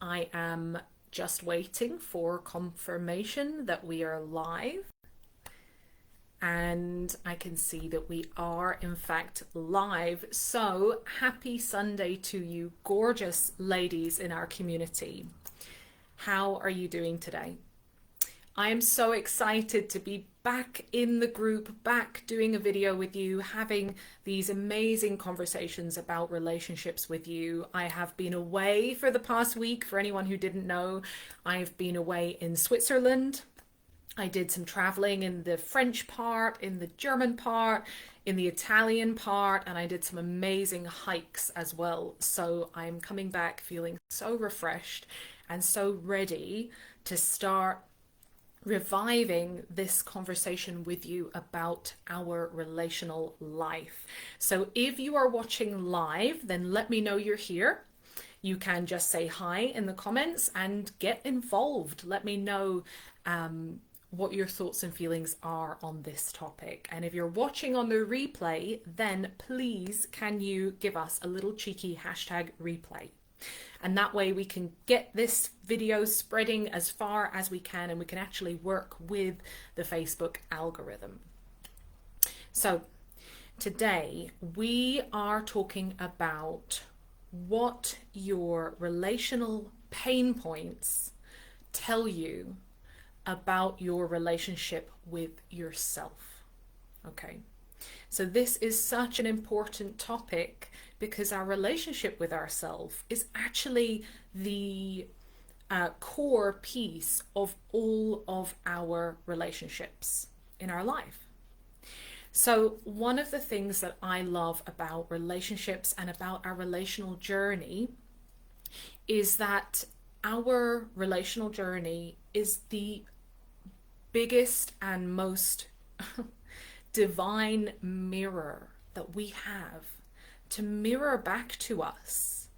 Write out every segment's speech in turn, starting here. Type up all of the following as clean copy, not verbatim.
I am just waiting for confirmation that we are live. And I can see that we are in fact live. So happy Sunday to you, gorgeous ladies in our community. How are you doing today? I am so excited to be back in the group, back doing a video with you, having these amazing conversations about relationships with you. I have been away for the past week. For anyone who didn't know, I've been away in Switzerland. I did some traveling in the French part, in the German part, in the Italian part, and I did some amazing hikes as well. So I'm coming back feeling so refreshed and so ready to start reviving this conversation with you about our relational life. So if you are watching live, then let me know you're here. You can just say hi in the comments and get involved. Let me know what your thoughts and feelings are on this topic. And if you're watching on the replay, then please can you give us a little cheeky hashtag replay. And that way we can get this video spreading as far as we can, and we can actually work with the Facebook algorithm. So today we are talking about what your relational pain points tell you about your relationship with yourself. Okay. So this is such an important topic because our relationship with ourselves is actually the core piece of all of our relationships in our life. So one of the things that I love about relationships and about our relational journey is that our relational journey is the biggest and most divine mirror that we have to mirror back to us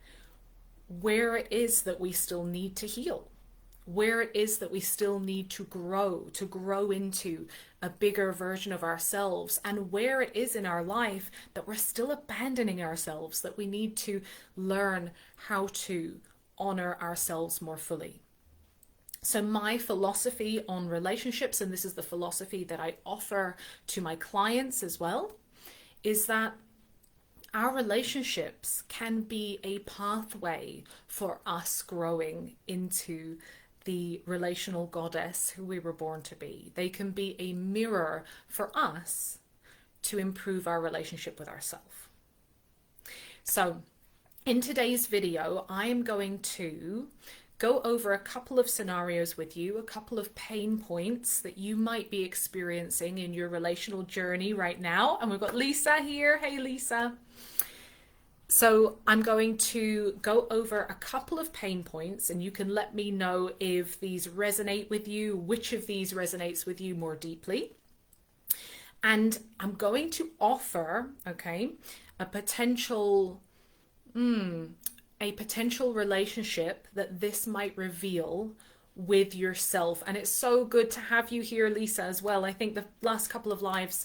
where it is that we still need to heal, where it is that we still need to grow into a bigger version of ourselves, and where it is in our life that we're still abandoning ourselves, that we need to learn how to honor ourselves more fully. So my philosophy on relationships, and this is the philosophy that I offer to my clients as well, is that our relationships can be a pathway for us growing into the relational goddess who we were born to be. They can be a mirror for us to improve our relationship with ourselves. So in today's video, I am going to go over a couple of scenarios with you, a couple of pain points that you might be experiencing in your relational journey right now. And we've got Lisa here. Hey, Lisa. So I'm going to go over a couple of pain points, and you can let me know if these resonate with you, which of these resonates with you more deeply. And I'm going to offer, okay, a potential relationship that this might reveal with yourself. And it's so good to have you here, Lisa, as well. I think the last couple of lives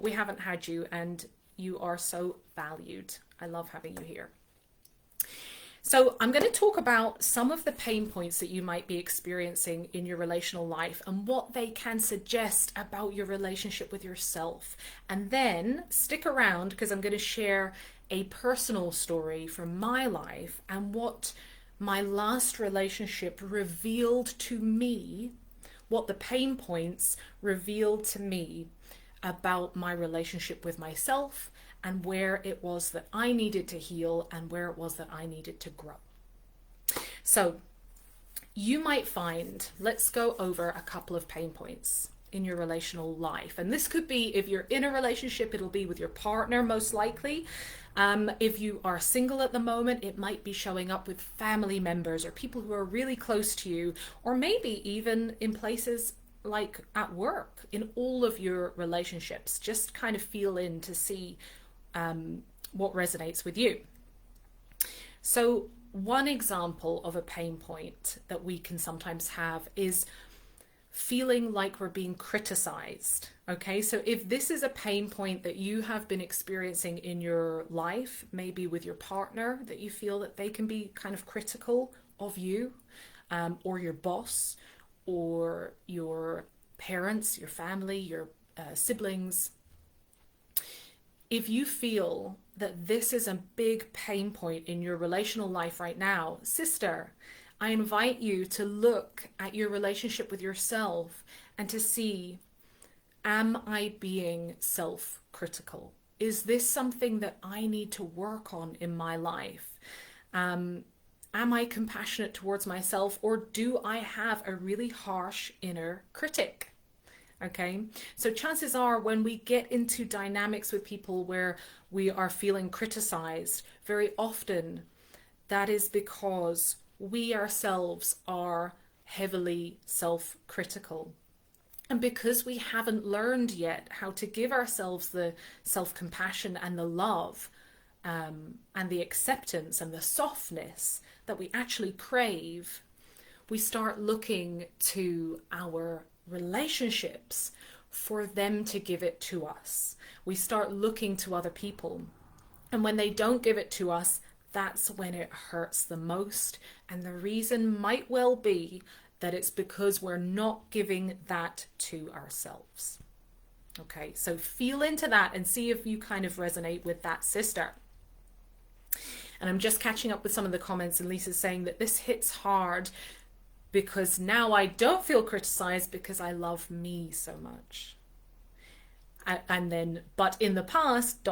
we haven't had you, and you are so valued. I love having you here. So I'm going to talk about some of the pain points that you might be experiencing in your relational life and what they can suggest about your relationship with yourself. And then stick around because I'm going to share a personal story from my life and what my last relationship revealed to me, what the pain points revealed to me about my relationship with myself, and where it was that I needed to heal and where it was that I needed to grow. So you might find, let's go over a couple of pain points in your relational life. And this could be, if you're in a relationship, it'll be with your partner most likely. If you are single at the moment, it might be showing up with family members or people who are really close to you, or maybe even in places like at work, in all of your relationships. Just kind of feel in to see what resonates with you. So one example of a pain point that we can sometimes have is feeling like we're being criticized. Okay, so if this is a pain point that you have been experiencing in your life, maybe with your partner, that you feel that they can be kind of critical of you, or your boss, or your parents, your family, your siblings. If you feel that this is a big pain point in your relational life right now, sister, I invite you to look at your relationship with yourself and to see, am I being self-critical? Is this something that I need to work on in my life? Am I compassionate towards myself, or do I have a really harsh inner critic? Okay, so chances are when we get into dynamics with people where we are feeling criticized, very often that is because we ourselves are heavily self-critical. And because we haven't learned yet how to give ourselves the self-compassion and the love, and the acceptance and the softness that we actually crave, we start looking to our relationships for them to give it to us. We start looking to other people. And when they don't give it to us, that's when it hurts the most. And the reason might well be that it's because we're not giving that to ourselves. Okay, so feel into that and see if you kind of resonate with that, sister. And I'm just catching up with some of the comments, and Lisa's saying that this hits hard because now I don't feel criticized because I love me so much. And then, but in the past, ...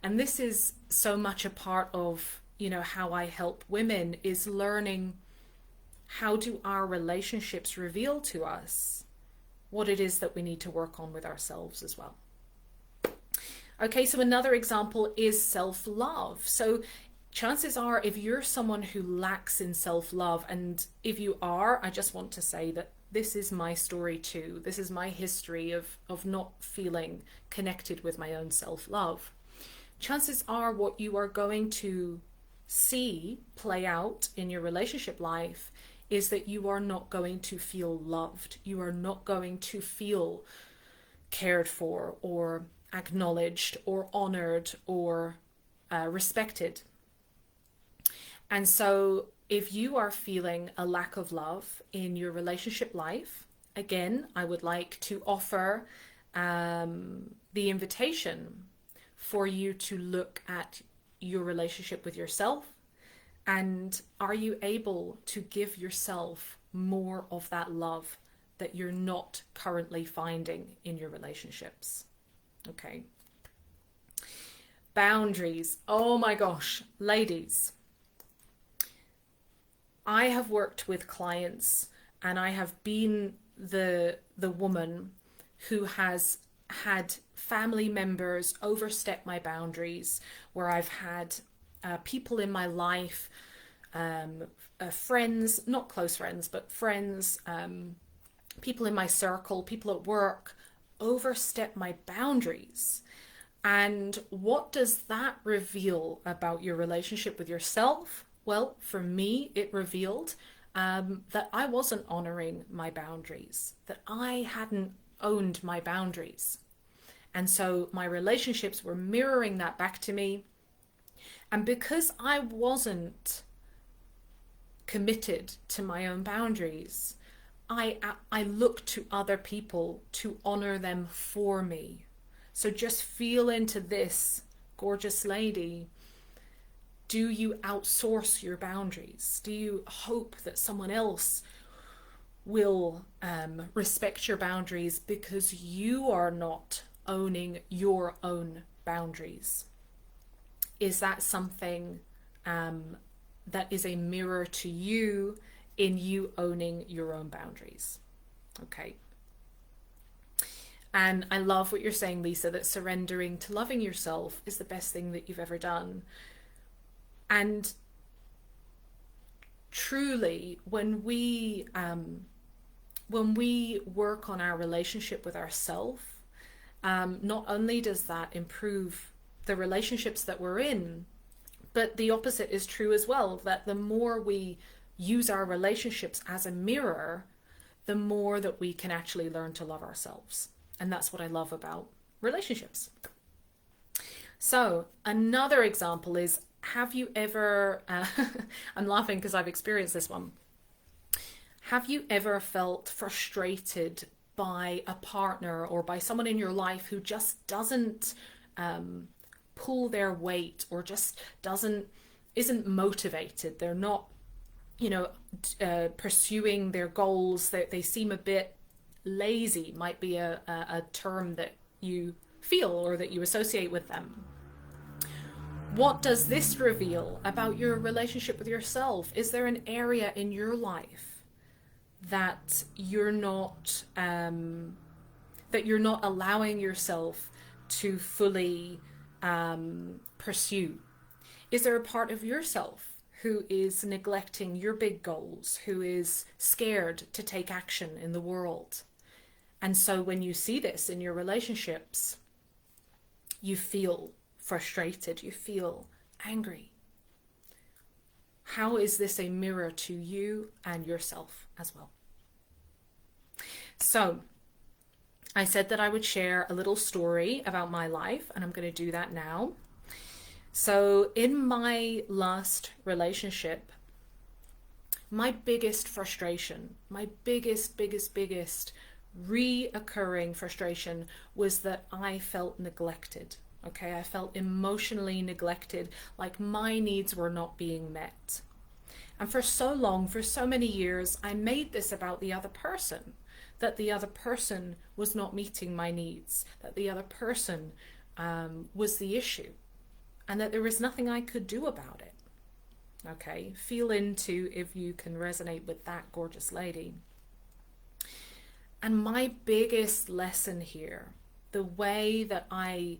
And this is so much a part of, you know, how I help women, is learning how do our relationships reveal to us what it is that we need to work on with ourselves as well. Okay, so another example is self-love. So chances are, if you're someone who lacks in self-love, and if you are, I just want to say that this is my story too. This is my history of not feeling connected with my own self-love. Chances are what you are going to see play out in your relationship life is that you are not going to feel loved. You are not going to feel cared for or acknowledged or honored or respected. And so if you are feeling a lack of love in your relationship life, again, I would like to offer the invitation for you to look at your relationship with yourself. And are you able to give yourself more of that love that you're not currently finding in your relationships? Okay. Boundaries. Oh my gosh, ladies. I have worked with clients, and I have been the woman who has had family members overstep my boundaries, where I've had people in my life, friends, not close friends, but friends, people in my circle, people at work, overstep my boundaries. And what does that reveal about your relationship with yourself? Well, for me, it revealed that I wasn't honoring my boundaries, that I hadn't owned my boundaries. And so my relationships were mirroring that back to me. And because I wasn't committed to my own boundaries, I looked to other people to honor them for me. So just feel into this, gorgeous lady. Do you outsource your boundaries? Do you hope that someone else will respect your boundaries because you are not owning your own boundaries? Is that something that is a mirror to you in you owning your own boundaries? Okay. And I love what you're saying, Lisa, that surrendering to loving yourself is the best thing that you've ever done. And truly, when we work on our relationship with ourselves, not only does that improve the relationships that we're in, but the opposite is true as well, that the more we use our relationships as a mirror, the more that we can actually learn to love ourselves. And that's what I love about relationships. So another example is have you ever, I'm laughing because I've experienced this one. Have you ever felt frustrated by a partner or by someone in your life who just doesn't um, pull their weight, or just doesn't isn't motivated? They're not, pursuing their goals. They seem a bit lazy. Might be a term that you feel or that you associate with them. What does this reveal about your relationship with yourself? Is there an area in your life that you're not allowing yourself to fully pursue? Is there a part of yourself who is neglecting your big goals, who is scared to take action in the world? And so when you see this in your relationships, you feel frustrated, you feel angry. How is this a mirror to you and yourself as well? So I said that I would share a little story about my life, and I'm going to do that now. So in my last relationship, my biggest frustration, my biggest reoccurring frustration was that I felt neglected. Okay, I felt emotionally neglected, like my needs were not being met. And for so long, for so many years, I made this about the other person, that the other person was not meeting my needs, that the other person was the issue, and that there was nothing I could do about it. Okay, feel into if you can resonate with that, gorgeous lady. And my biggest lesson here, the way that I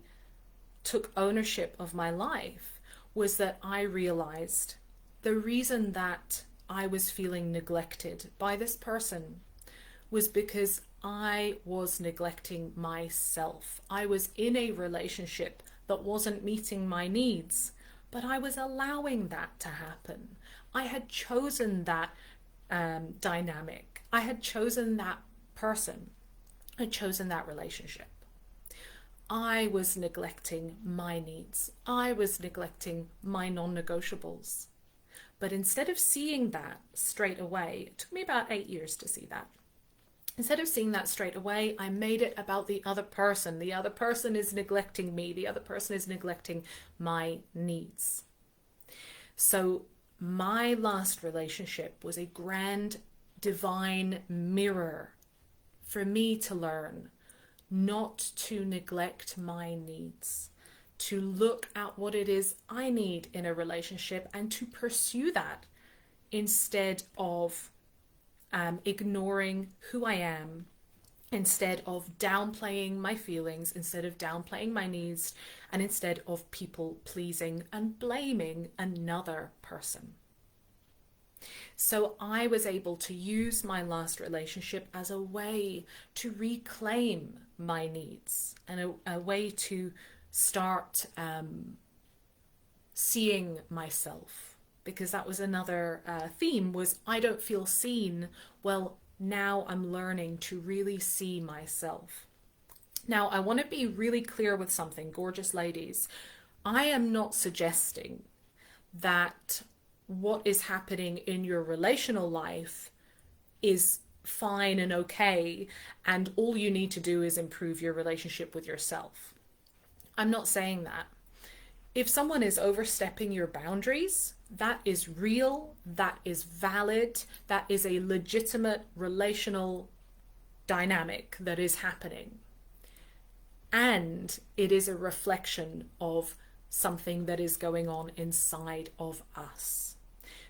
took ownership of my life, was that I realized the reason that I was feeling neglected by this person was because I was neglecting myself. I was in a relationship that wasn't meeting my needs, but I was allowing that to happen. I had chosen that dynamic. I had chosen that person. I had chosen that relationship. I was neglecting my needs. I was neglecting my non-negotiables. But instead of seeing that straight away, it took me about 8 years to see that. Instead of seeing that straight away, I made it about the other person. The other person is neglecting me. The other person is neglecting my needs. So my last relationship was a grand divine mirror for me to learn not to neglect my needs, to look at what it is I need in a relationship and to pursue that instead of ignoring who I am, instead of downplaying my feelings, instead of downplaying my needs, and instead of people pleasing and blaming another person. So I was able to use my last relationship as a way to reclaim my needs and a way to start seeing myself, because that was another theme, was I don't feel seen. Well, now I'm learning to really see myself. Now, I want to be really clear with something, gorgeous ladies. I am not suggesting that what is happening in your relational life is fine and okay, and all you need to do is improve your relationship with yourself. I'm not saying that. If someone is overstepping your boundaries, that is real, that is valid, that is a legitimate relational dynamic that is happening. And it is a reflection of something that is going on inside of us.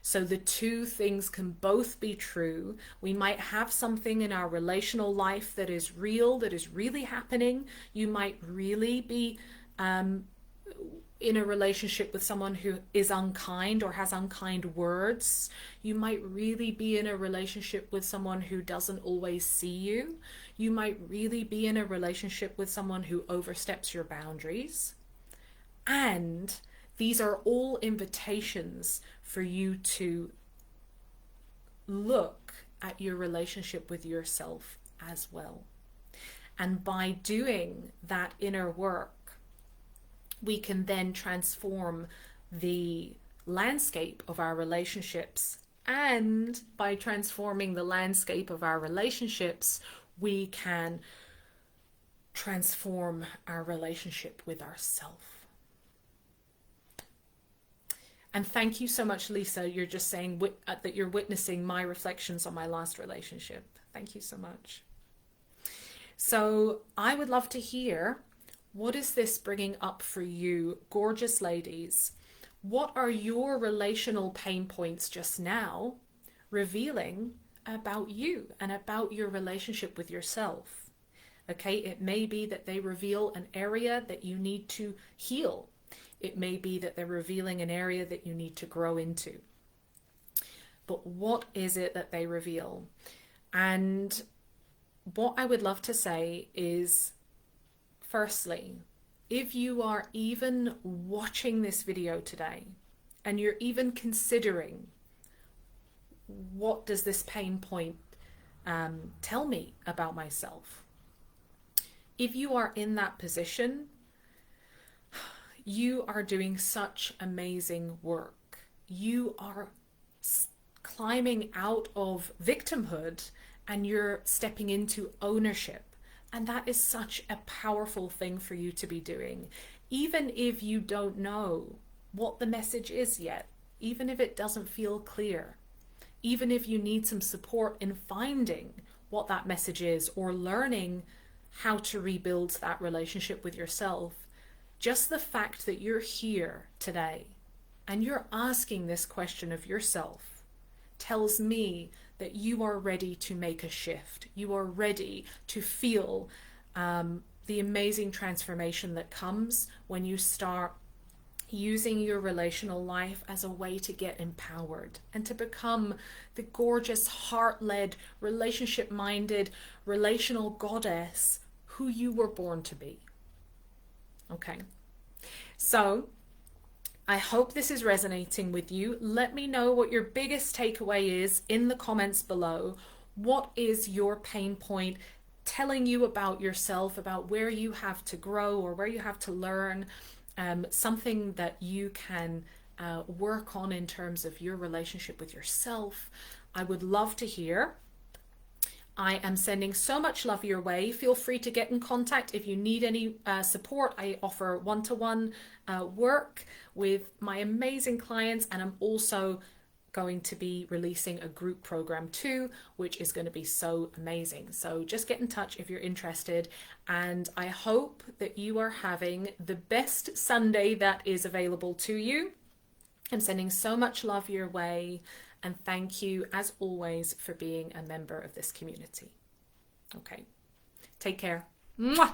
So the two things can both be true. We might have something in our relational life that is real, that is really happening. You might really be in a relationship with someone who is unkind or has unkind words. You might really be in a relationship with someone who doesn't always see you. You might really be in a relationship with someone who oversteps your boundaries. And these are all invitations for you to look at your relationship with yourself as well. And by doing that inner work, we can then transform the landscape of our relationships. And by transforming the landscape of our relationships, we can transform our relationship with ourselves. And thank you so much, Lisa. You're just saying that you're witnessing my reflections on my last relationship. Thank you so much. So I would love to hear, what is this bringing up for you, gorgeous ladies? What are your relational pain points just now revealing about you and about your relationship with yourself? Okay, it may be that they reveal an area that you need to heal. It may be that they're revealing an area that you need to grow into. But what is it that they reveal? And what I would love to say is, firstly, if you are even watching this video today and you're even considering, what does this pain point tell me about myself? If you are in that position, you are doing such amazing work. You are climbing out of victimhood and you're stepping into ownership. And that is such a powerful thing for you to be doing. Even if you don't know what the message is yet, even if it doesn't feel clear, even if you need some support in finding what that message is or learning how to rebuild that relationship with yourself, just the fact that you're here today and you're asking this question of yourself tells me that you are ready to make a shift. You are ready to feel the amazing transformation that comes when you start using your relational life as a way to get empowered and to become the gorgeous, heart-led, relationship-minded, relational goddess who you were born to be. Okay, so I hope this is resonating with you. Let me know what your biggest takeaway is in the comments below. What is your pain point telling you about yourself, about where you have to grow or where you have to learn, something that you can work on in terms of your relationship with yourself? I would love to hear. I am sending so much love your way. Feel free to get in contact if you need any support. I offer one-to-one work with my amazing clients, and I'm also going to be releasing a group program too, which is going to be so amazing. So just get in touch if you're interested, and I hope that you are having the best Sunday that is available to you. I'm sending so much love your way. And thank you, as always, for being a member of this community. Okay, take care. Mwah!